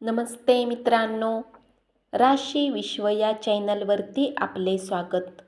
नमस्ते मित्रांनो, राशी विश्व या चॅनलवरती आपले स्वागत.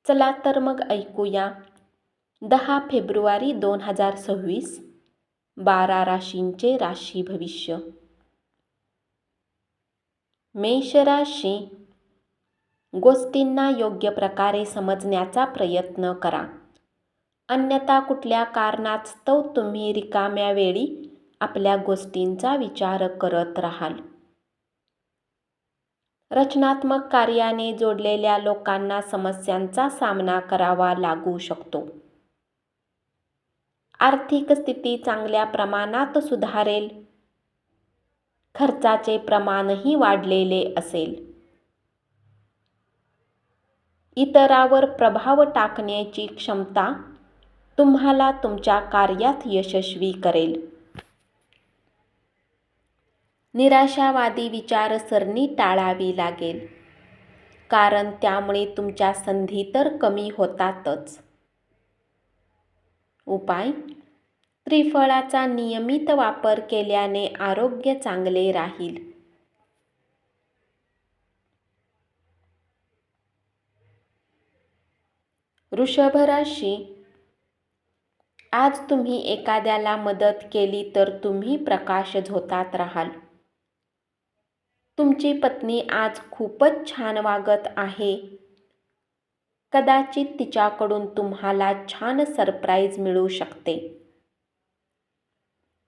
चला तर मग ऐकूया 10 फेब्रुवारी 2026 12 राशींचे राशी भविष्य. मेष राशी, गोष्टींना योग्य प्रकारे समजण्याचा प्रयत्न करा. अन्यथा कुठल्या कारणास्तव तुम्ही रिकाम्या वेळी आपल्या गोष्टींचा विचार करत राहाल. रचनात्मक कार्याने जोडलेल्या लोकांना समस्यांचा सामना करावा लागू शकतो. आर्थिक स्थिती चांगल्या प्रमाणात सुधारेल. खर्चाचे प्रमाणही वाढलेले असेल. इतरांवर प्रभाव टाकण्याची क्षमता तुम्हाला तुमच्या कार्यात यशस्वी करेल. निराशावादी विचारसरणी टाळावी लागेल, कारण त्यामुळे तुमच्या संधी तर कमी होतातच. उपाय: त्रिफळाचा नियमित वापर केल्याने आरोग्य चांगले राहील. वृषभ राशी, आज तुम्ही एखाद्याला मदत केली तर तुम्ही प्रकाश झोतात राहाल. तुमची पत्नी आज खूपच छान वागत आहे. कदाचित तिच्याकडून तुम्हाला छान सरप्राईज मिळू शकते.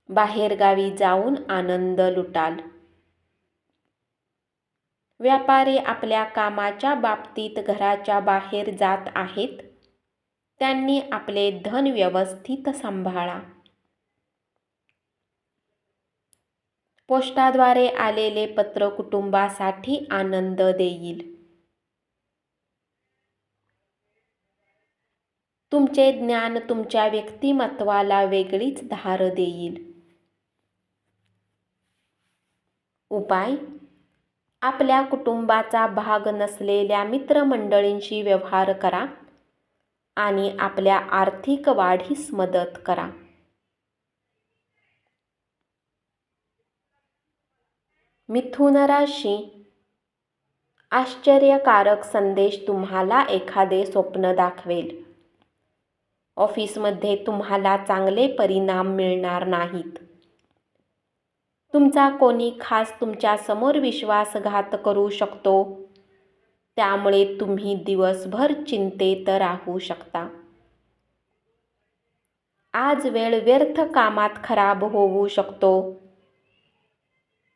बाहेरगावी जाऊन आनंद लुटाल. व्यापारी आपल्या कामाच्या बाबतीत घराच्या बाहेर जात आहेत. त्यांनी आपले धन व्यवस्थित सांभाळा. पोस्टाद्वारे आलेले पत्र कुटुंबासाठी आनंद देईल. तुमचे ज्ञान तुमच्या व्यक्तिमत्त्वाला वेगळीच धार देईल. उपाय: आपल्या कुटुंबाचा भाग नसलेल्या मित्रमंडळींशी व्यवहार करा आणि आपल्या आर्थिक वाढीस मदत करा. मिथुन राशी, आश्चर्यकारक संदेश तुम्हाला एखादे स्वप्न दाखवेल. ऑफिसमध्ये तुम्हाला चांगले परिणाम मिळणार नाहीत. तुमचा कोणी खास तुमच्या समोर विश्वासघात करू शकतो. त्यामुळे तुम्ही दिवसभर चिंतेत राहू शकता. आज वेळ व्यर्थ कामात खराब होऊ शकतो.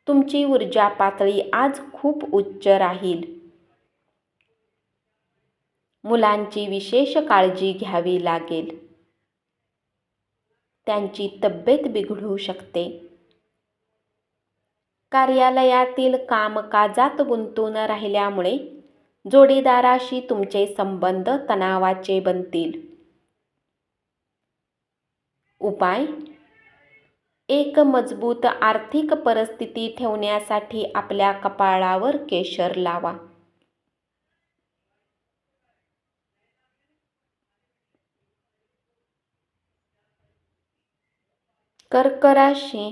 तुमची ऊर्जा पातळी आज खूप उच्च राहील. मुलांची विशेष काळजी घ्यावी लागेल. त्यांची तब्येत बिघडू शकते. कार्यालयातील कामकाजात गुंतून राहिल्यामुळे जोडीदाराशी तुमचे संबंध तणावाचे बनतील. उपाय: एक मजबूत आर्थिक परिस्थिती ठेवण्यासाठी आपल्या कपाळावर केशर लावा. कर्क राशी,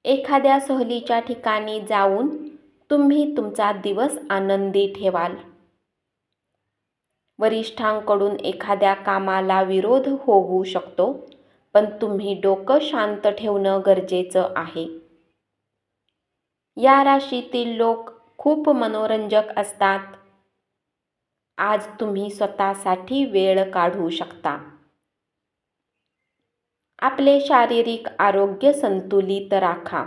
एखाद्या सहलीच्या ठिकाणी जाऊन तुम्ही तुमचा दिवस आनंदी ठेवाल. वरिष्ठांकडून एखाद्या कामाला विरोध होऊ शकतो, पण तुम्ही डोकं शांत ठेवणं गरजेचं आहे. या राशीतील लोक खूप मनोरंजक असतात. आज तुम्ही स्वतःसाठी वेळ काढू शकता. आपले शारीरिक आरोग्य संतुलित राखा.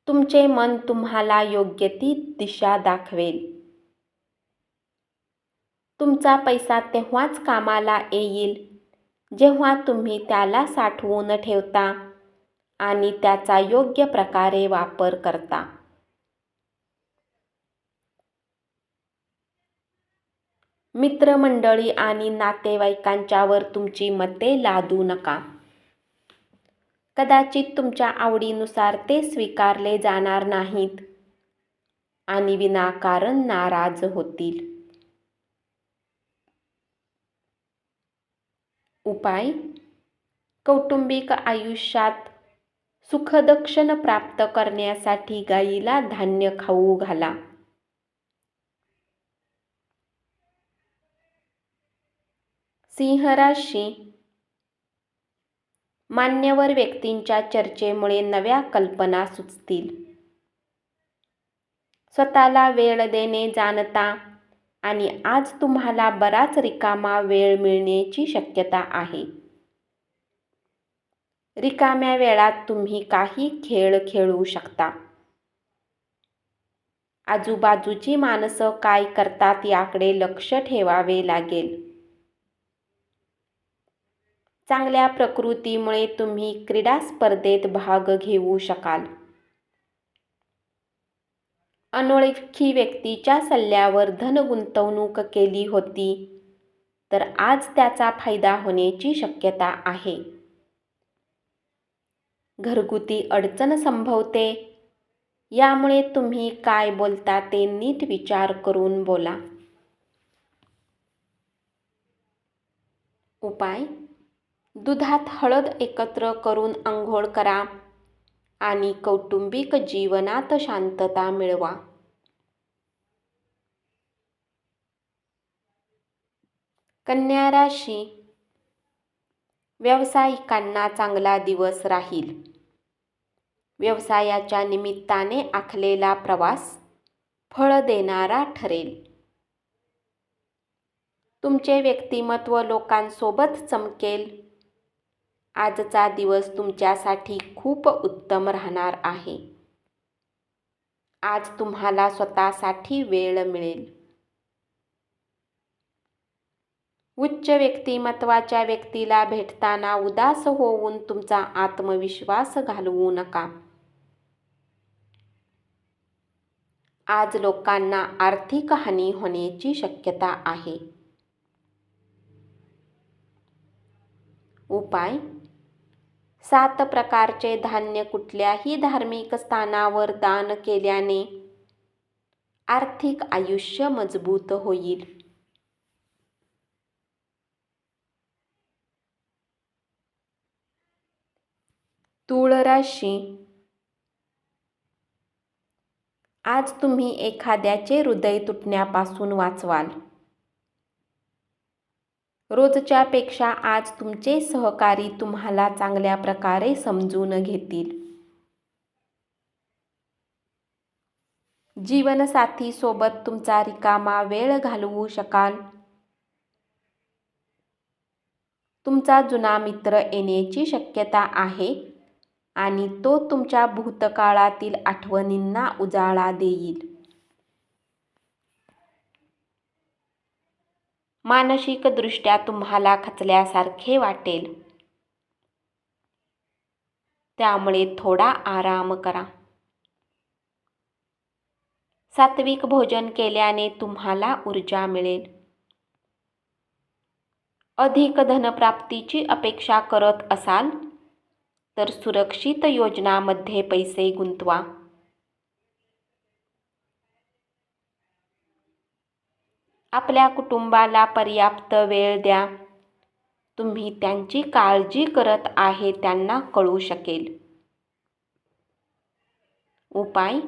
तुमचे मन तुम्हाला योग्य ती दिशा दाखवेल. तुमचा पैसा तेव्हाच कामाला येईल जेव्हा तुम्ही त्याला साठवून ठेवता आणि त्याचा योग्य प्रकारे वापर करता. मित्रमंडळी आणि नातेवाईकांच्यावर तुमची मते लादू नका. कदाचित तुमच्या आवडीनुसार ते स्वीकारले जाणार नाहीत आणि विनाकारण नाराज होतील. उपाय: कौटुंबिक आयुष्यात सुखद क्षण प्राप्त करण्यासाठी गायीला धान्य खाऊ घाला. सिंह राशी. मान्यवर व्यक्तींच्या चर्चेमुळे नव्या कल्पना सुचतील. स्वतःला वेळ देणे जाणता आणि आज तुम्हाला बराच रिकामा वेळ मिळण्याची शक्यता आहे. रिकाम्या वेळात तुम्ही काही खेळ खेळू शकता. आजूबाजूची माणसं काय करतात याकडे लक्ष ठेवावे लागेल. चांगल्या प्रकृतीमुळे तुम्ही क्रीडा स्पर्धेत भाग घेऊ शकाल. अनोळखी व्यक्तीच्या सल्ल्यावर धन गुंतवणूक केली होती तर आज त्याचा फायदा होण्याची शक्यता आहे. घरगुती अडचण संभवते, यामुळे तुम्ही काय बोलता ते नीट विचार करून बोला. उपाय: दुधात हळद एकत्र करून अंघोळ करा आणि कौटुंबिक जीवनात शांतता मिळवा. कन्या राशी. व्यावसायिकांना चांगला दिवस राहील. व्यवसायाच्या निमित्ताने आखलेला प्रवास फळ देणारा ठरेल. तुमचे व्यक्तिमत्व लोकांसोबत चमकेल. आजचा दिवस तुमच्यासाठी खूप उत्तम राहणार आहे. आज तुम्हाला स्वतःसाठी वेळ मिळेल. उच्च व्यक्तिमत्वाच्या व्यक्तीला भेटताना उदास होऊन तुमचा आत्मविश्वास घालवू नका. आज लोकांना आर्थिक हानी होण्याची शक्यता आहे. उपाय: 7 प्रकारचे धान्य कुठल्याही धार्मिक स्थानावर दान केल्याने आर्थिक आयुष्य मजबूत होईल. तूळ राशी. आज तुम्ही एखाद्याचे हृदय तुटण्यापासून वाचवाल. रोजच्या पेक्षा आज तुमचे सहकारी तुम्हाला चांगल्या प्रकारे समजून घेतील. जीवनसाथी सोबत तुमचा रिकामा वेळ घालवू शकाल. तुमचा जुना मित्र येण्याची शक्यता आहे आणि तो तुमच्या भूतकाळातील आठवणींना उजाळा देईल. मानसिकदृष्ट्या तुम्हाला खचल्यासारखे वाटेल, त्यामुळे थोडा आराम करा. सात्विक भोजन केल्याने तुम्हाला ऊर्जा मिळेल. अधिक धनप्राप्तीची अपेक्षा करत असाल तर सुरक्षित योजनांमध्ये पैसे गुंतवा. आपल्या कुटुंबाला पर्याप्त वेळ द्या. तुम्ही त्यांची काळजी करत आहे त्यांना कळू शकेल. उपाय: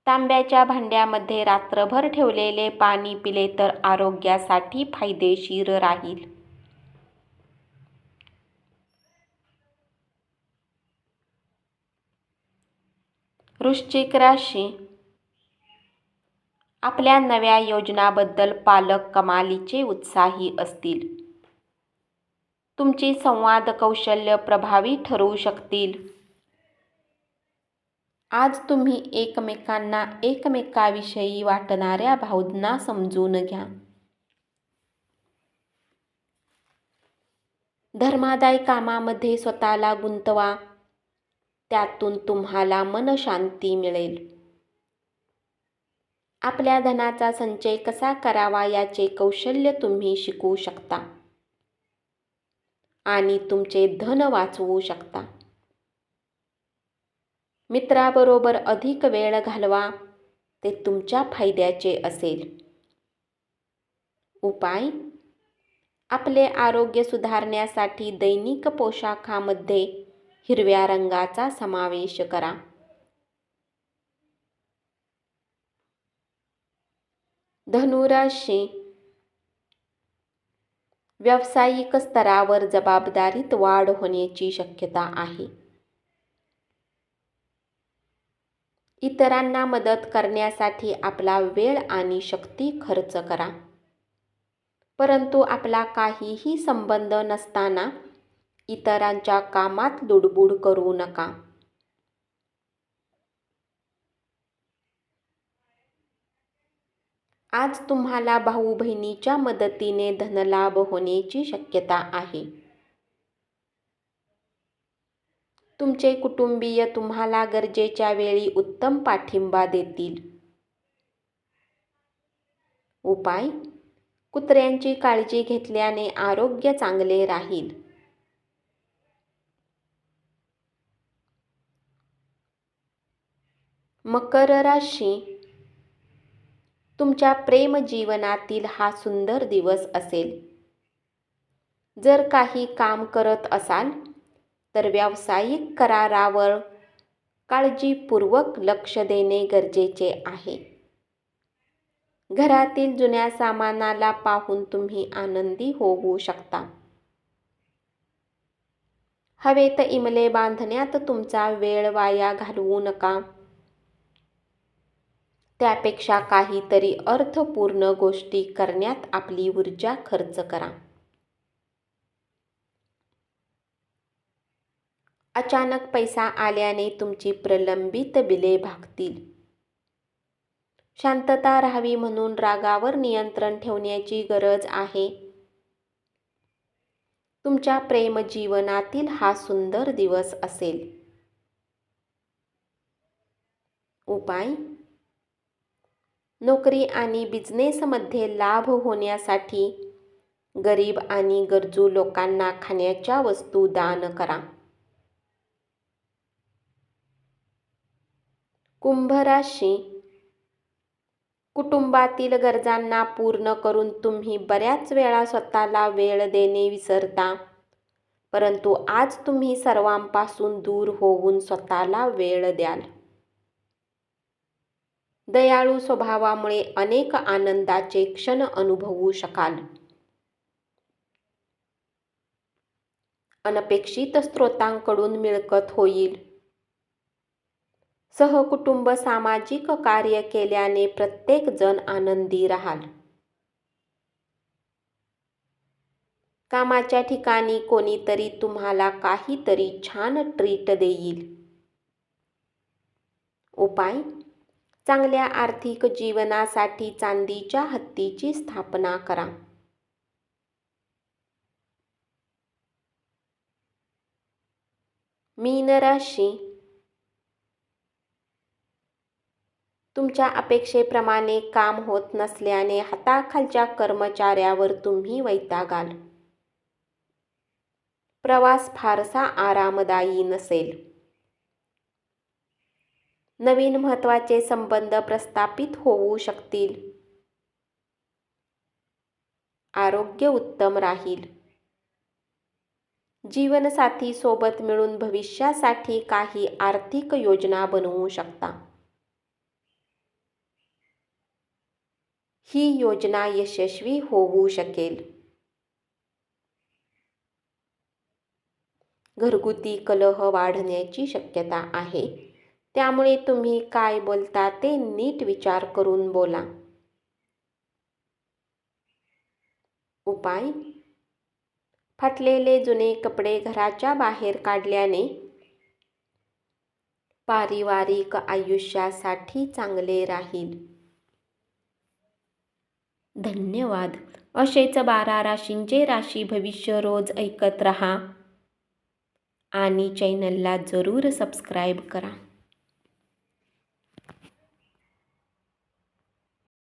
तांब्याच्या भांड्यामध्ये रात्रभर ठेवलेले पाणी पिले तर आरोग्यासाठी फायदेशीर राहील. वृश्चिक राशी. आपल्या नव्या योजनाबद्दल पालक कमालीचे उत्साही असतील. तुमची संवाद कौशल्य प्रभावी ठरू शकतील. आज तुम्ही एकमेकांना एकमेकाविषयी वाटणाऱ्या भावना समजून घ्या. धर्मादाय कामामध्ये स्वतःला गुंतवा. त्यातून तुम्हाला मनशांती मिळेल. आपल्या धनाचा संचय कसा करावा याचे कौशल्य तुम्ही शिकू शकता आणि तुमचे धन वाचवू शकता. मित्राबरोबर अधिक वेळ घालवा, ते तुमच्या फायद्याचे असेल. उपाय: आपले आरोग्य सुधारण्यासाठी दैनिक पोशाखामध्ये हिरव्या रंगाचा समावेश करा. धनुराशी, व्यावसायिक स्तरावर जबाबदारीत वाढ होण्याची शक्यता आहे. इतरांना मदत करण्यासाठी आपला वेळ आणि शक्ती खर्च करा. परंतु आपला काहीही संबंध नसताना इतरांच्या कामात लुडबुड करू नका. आज तुम्हाला भाऊ बहिणीच्या मदतीने धनलाभ होण्याची शक्यता आहे. तुमचे कुटुंबीय तुम्हाला गरजेच्या वेळी उत्तम पाठिंबा देतील. उपाय: कुत्र्यांची काळजी घेतल्याने आरोग्य चांगले राहील. मकर राशी, तुमच्या प्रेम जीवनातील हा सुंदर दिवस असेल. जर काही काम करत असाल तर व्यावसायिक करारावर काळजीपूर्वक लक्ष देणे गरजेचे आहे. घरातील जुन्या सामानाला पाहून तुम्ही आनंदी होऊ शकता. हवेत इमले बांधण्यात तुमचा वेळ वाया घालवू नका. त्यापेक्षा काहीतरी अर्थपूर्ण गोष्टी करण्यात आपली ऊर्जा खर्च करा. अचानक पैसा आल्याने तुमची प्रलंबित बिले भागतील. शांतता राहावी म्हणून रागावर नियंत्रण ठेवण्याची गरज आहे. तुमच्या प्रेम जीवनातील हा सुंदर दिवस असेल. उपाय: नोकरी आणि बिझनेसमध्ये लाभ होण्यासाठी गरीब आणि गरजू लोकांना खाण्याच्या वस्तू दान करा. कुंभ राशी, कुटुंबातील गरजांना पूर्ण करून तुम्ही बऱ्याच वेळा स्वतःला वेळ देणे विसरता. परंतु आज तुम्ही सर्वांपासून दूर होऊन स्वतःला वेळ द्याल. दयाळू स्वभावामुळे अनेक आनंदाचे क्षण अनुभवू शकाल. अनपेक्षित स्रोतांकडून मिळकत होईल. सहकुटुंब सामाजिक कार्य केल्याने प्रत्येक जण आनंदी राहाल. कामाच्या ठिकाणी कोणीतरी तुम्हाला काहीतरी छान ट्रीट देईल. उपाय: चांगल्या आर्थिक जीवनासाठी चांदीच्या हत्तीची स्थापना करा. मीन राशी, तुमच्या अपेक्षेप्रमाणे काम होत नसल्याने हाताखालच्या कर्मचाऱ्यावर तुम्ही वैतागाल. प्रवास फारसा आरामदायी नसेल. नवीन महत्त्वाचे संबंध प्रस्थापित होऊ शकतील. आरोग्य उत्तम राहील. जीवनसाथी सोबत मिळून भविष्यासाठी काही आर्थिक योजना बनवू शकता. ही योजना यशस्वी होऊ शकेल. घरगुती कलह वाढण्याची शक्यता आहे. त्यामुळे तुम्ही काय बोलता ते नीट विचार करून बोला. उपाय: फाटलेले जुने कपडे घराच्या बाहेर काढल्याने पारिवारिक आयुष्यासाठी चांगले राहील. धन्यवाद. असेच 12 राशींचे राशी भविष्य रोज ऐकत रहा आणि चॅनलला जरूर सबस्क्राईब करा.